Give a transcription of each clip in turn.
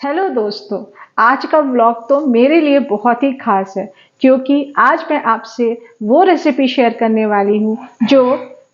Hello दोस्तों। आज का व्लॉग तो मेरे लिए बहुत ही खास है क्योंकि आज मैं आपसे वो रेसिपी शेयर करने वाली हूँ जो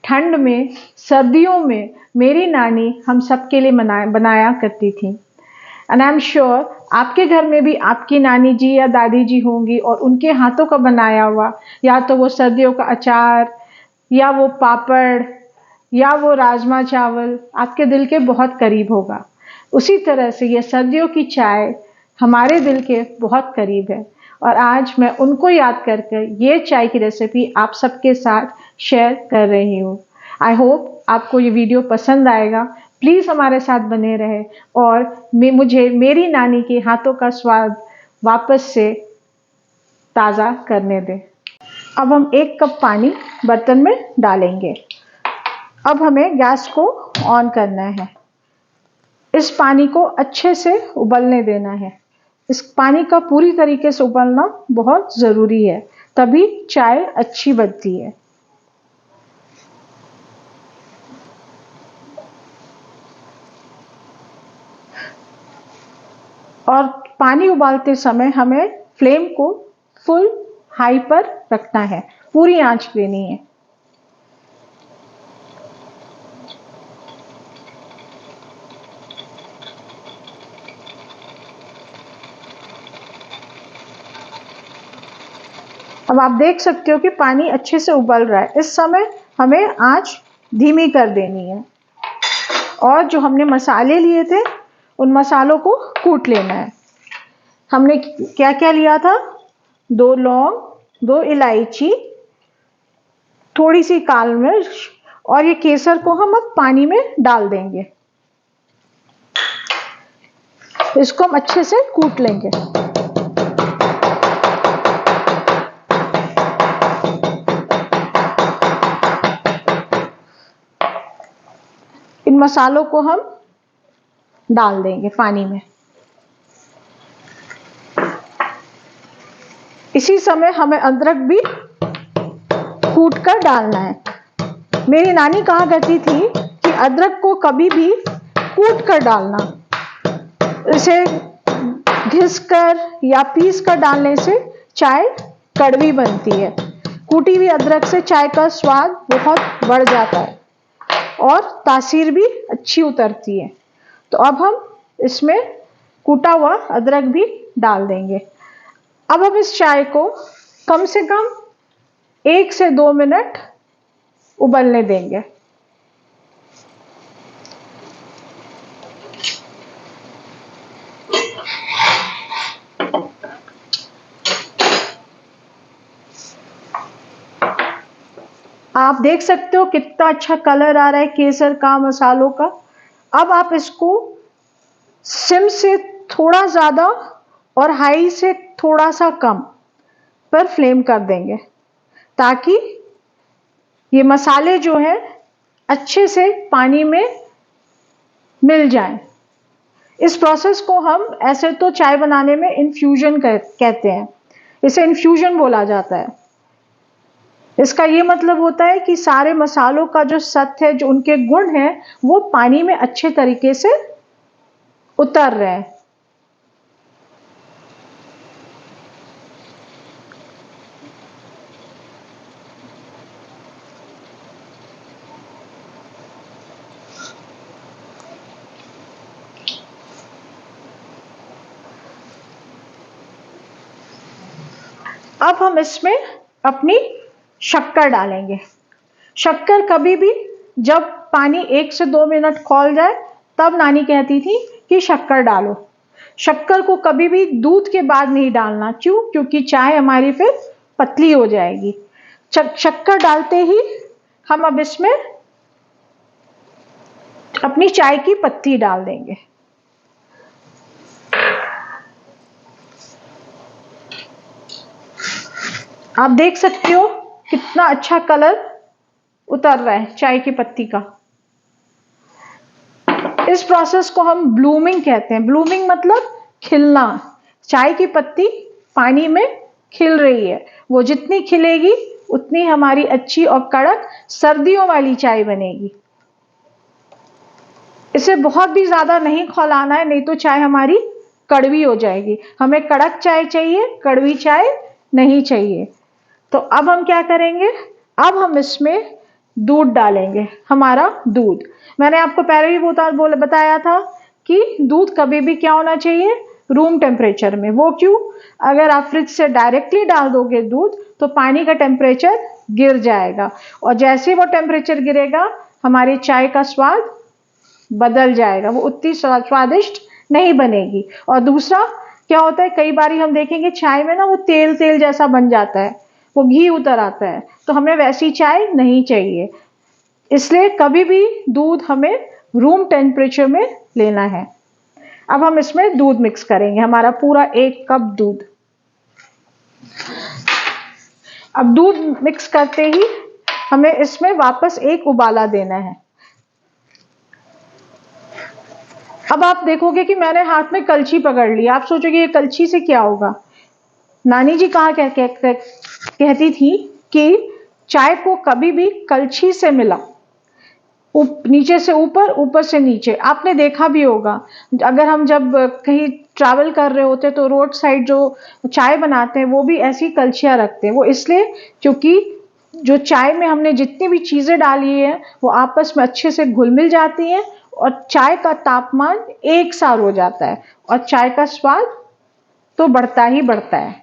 ठंड में सर्दियों में मेरी नानी हम सबके लिए बनाया करती थी। एंड आई एम श्योर आपके घर में भी आपकी नानी जी या दादी जी होंगी और उनके हाथों का बनाया हुआ या तो वो सर्दियों का अचार या वो पापड़ या वो राजमा चावल आपके दिल के बहुत करीब होगा। उसी तरह से ये सर्दियों की चाय हमारे दिल के बहुत करीब है और आज मैं उनको याद कर कर ये चाय की रेसिपी आप सबके साथ शेयर कर रही हूँ। आई होप आपको ये वीडियो पसंद आएगा। प्लीज़ हमारे साथ बने रहे और मुझे मेरी नानी के हाथों का स्वाद वापस से ताज़ा करने दें। अब हम 1 कप पानी बर्तन में डालेंगे। अब हमें गैस को ऑन करना है। इस पानी को अच्छे से उबलने देना है। इस पानी का पूरी तरीके से उबलना बहुत ज़रूरी है, तभी चाय अच्छी बनती है। और पानी उबालते समय हमें फ्लेम को फुल हाई पर रखना है, पूरी आंच देनी है। अब आप देख सकते हो कि पानी अच्छे से उबल रहा है। इस समय हमें आंच धीमी कर देनी है और जो हमने मसाले लिए थे उन मसालों को कूट लेना है। हमने क्या क्या लिया था? 2 लौंग, 2 इलायची, थोड़ी सी काली मिर्च और ये केसर को हम अब पानी में डाल देंगे। इसको हम अच्छे से कूट लेंगे। इन मसालों को हम डाल देंगे पानी में। इसी समय हमें अदरक भी कूट कर डालना है। मेरी नानी कहा करती थी कि अदरक को कभी भी कूट कर डालना, इसे घिस कर या पीस कर डालने से चाय कड़वी बनती है। कूटी हुई अदरक से चाय का स्वाद बहुत बढ़ जाता है और तासीर भी अच्छी उतरती है। तो अब हम इसमें कूटा हुआ अदरक भी डाल देंगे। अब हम इस चाय को कम से कम 1 से 2 मिनट उबलने देंगे। आप देख सकते हो कितना अच्छा कलर आ रहा है केसर का, मसालों का। अब आप इसको सिम से थोड़ा ज़्यादा और हाई से थोड़ा सा कम पर फ्लेम कर देंगे ताकि ये मसाले जो हैं अच्छे से पानी में मिल जाएं। इस प्रोसेस को हम ऐसे तो चाय बनाने में इन्फ्यूजन कहते हैं, इसे इन्फ्यूजन बोला जाता है। इसका ये मतलब होता है कि सारे मसालों का जो सत्व है, जो उनके गुण हैं, वो पानी में अच्छे तरीके से उतर रहे हैं। अब हम इसमें अपनी शक्कर डालेंगे। शक्कर कभी भी जब पानी 1 से 2 मिनट खौल जाए तब नानी कहती थी कि शक्कर डालो। शक्कर को कभी भी दूध के बाद नहीं डालना। क्यों? क्योंकि चाय हमारी फिर पतली हो जाएगी। शक्कर डालते ही हम अब इसमें अपनी चाय की पत्ती डाल देंगे। आप देख सकते हो कितना अच्छा कलर उतर रहा है चाय की पत्ती का। इस प्रोसेस को हम ब्लूमिंग कहते हैं। ब्लूमिंग मतलब खिलना। चाय की पत्ती पानी में खिल रही है। वो जितनी खिलेगी उतनी हमारी अच्छी और कड़क सर्दियों वाली चाय बनेगी। इसे बहुत भी ज्यादा नहीं खौलाना है, नहीं तो चाय हमारी कड़वी हो जाएगी। हमें कड़क चाय चाहिए, कड़वी चाय नहीं चाहिए। तो अब हम क्या करेंगे, अब हम इसमें दूध डालेंगे। हमारा दूध, मैंने आपको पहले भी बताया था कि दूध कभी भी क्या होना चाहिए, रूम टेम्परेचर में। वो क्यों, अगर आप फ्रिज से डायरेक्टली डाल दोगे दूध तो पानी का टेम्परेचर गिर जाएगा, और जैसे ही वो टेम्परेचर गिरेगा हमारी चाय का स्वाद बदल जाएगा, वो उतनी स्वादिष्ट नहीं बनेगी। और दूसरा क्या होता है, कई बार हम देखेंगे चाय में ना वो तेल तेल जैसा बन जाता है, वो घी उतर आता है, तो हमें वैसी चाय नहीं चाहिए। इसलिए कभी भी दूध हमें रूम टेम्परेचर में लेना है। अब हम इसमें दूध मिक्स करेंगे, हमारा पूरा 1 कप दूध। अब दूध मिक्स करते ही हमें इसमें वापस एक उबाला देना है। अब आप देखोगे कि मैंने हाथ में कलछी पकड़ ली। आप सोचोगे ये कलछी से क्या होगा। नानी जी कहती थी कि चाय को कभी भी कलछी से मिला, नीचे से ऊपर, ऊपर से नीचे। आपने देखा भी होगा, अगर हम जब कहीं ट्रैवल कर रहे होते तो रोड साइड जो चाय बनाते हैं वो भी ऐसी कलछियां रखते हैं। वो इसलिए क्योंकि जो चाय में हमने जितनी भी चीजें डाली है वो आपस में अच्छे से घुल मिल जाती हैं और चाय का तापमान एक सार हो जाता है और चाय का स्वाद तो बढ़ता ही बढ़ता है।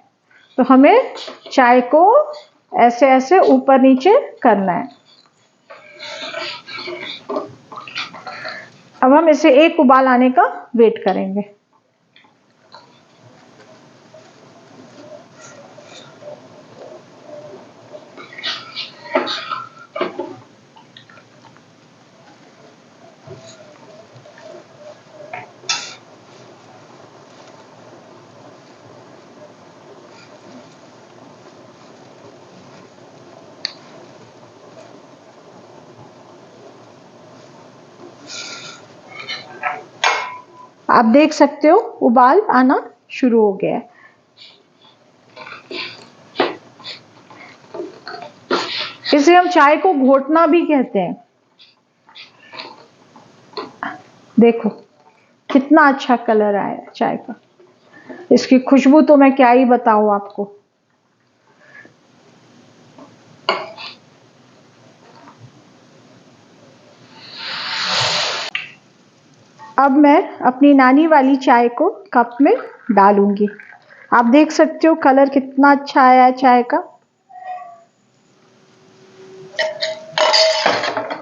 तो हमें चाय को ऐसे ऐसे ऊपर नीचे करना है। अब हम इसे एक उबाल आने का वेट करेंगे। आप देख सकते हो उबाल आना शुरू हो गया है। इसे हम चाय को घोटना भी कहते हैं। देखो कितना अच्छा कलर आया है चाय का, इसकी खुशबू तो मैं क्या ही बताऊं आपको। अब मैं अपनी नानी वाली चाय को कप में डालूंगी। आप देख सकते हो कलर कितना अच्छा आया है चाय का।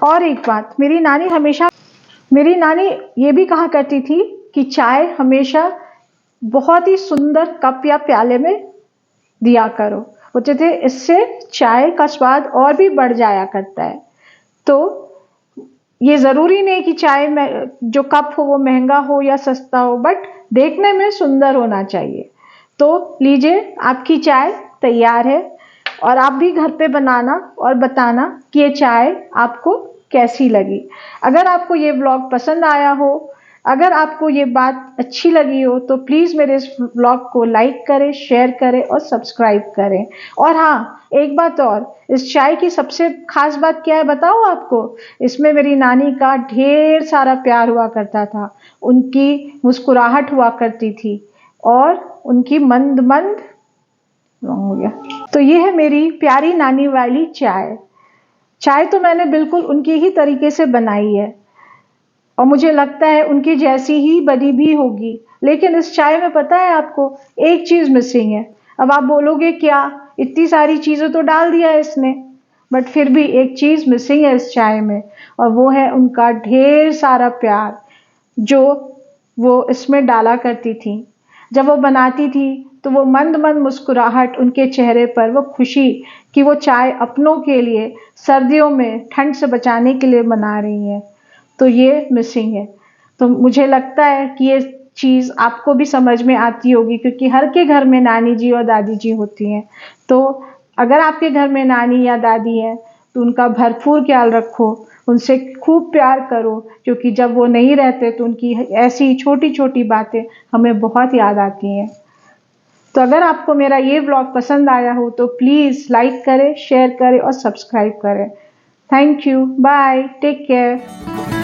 और एक बात, मेरी नानी ये भी कहा करती थी कि चाय हमेशा बहुत ही सुंदर कप या प्याले में दिया करो। बोलते थे इससे चाय का स्वाद और भी बढ़ जाया करता है। तो ये जरूरी नहीं कि चाय में जो कप हो वो महंगा हो या सस्ता हो, बट देखने में सुंदर होना चाहिए। तो लीजिए आपकी चाय तैयार है, और आप भी घर पे बनाना और बताना कि ये चाय आपको कैसी लगी। अगर आपको ये व्लॉग पसंद आया हो, अगर आपको ये बात अच्छी लगी हो तो प्लीज़ मेरे इस व्लॉग को लाइक करें, शेयर करें और सब्सक्राइब करें। और हाँ, एक बात और, इस चाय की सबसे खास बात क्या है बताऊँ आपको, इसमें मेरी नानी का ढेर सारा प्यार हुआ करता था, उनकी मुस्कुराहट हुआ करती थी और उनकी मंद मंद हो गया। तो ये है मेरी प्यारी नानी वाली चाय। चाय तो मैंने बिल्कुल उनकी ही तरीके से बनाई है और मुझे लगता है उनकी जैसी ही बनी भी होगी। लेकिन इस चाय में पता है आपको एक चीज मिसिंग है। अब आप बोलोगे क्या, इतनी सारी चीजें तो डाल दिया है इसने, बट फिर भी एक चीज मिसिंग है इस चाय में, और वो है उनका ढेर सारा प्यार जो वो इसमें डाला करती थी। जब वो बनाती थी तो वो मंद मंद मुस्कुराहट उनके चेहरे पर, वो खुशी कि वो चाय अपनों के लिए सर्दियों में ठंड से बचाने के लिए बना रही हैं, तो ये मिसिंग है। तो मुझे लगता है कि ये चीज़ आपको भी समझ में आती होगी, क्योंकि हर के घर में नानी जी और दादी जी होती हैं। तो अगर आपके घर में नानी या दादी है तो उनका भरपूर ख्याल रखो, उनसे खूब प्यार करो, क्योंकि जब वो नहीं रहते तो उनकी ऐसी छोटी छोटी बातें हमें बहुत याद आती हैं। तो अगर आपको मेरा ये व्लॉग पसंद आया हो तो प्लीज़ लाइक करें, शेयर करें और सब्सक्राइब करें। Thank you, bye, take care.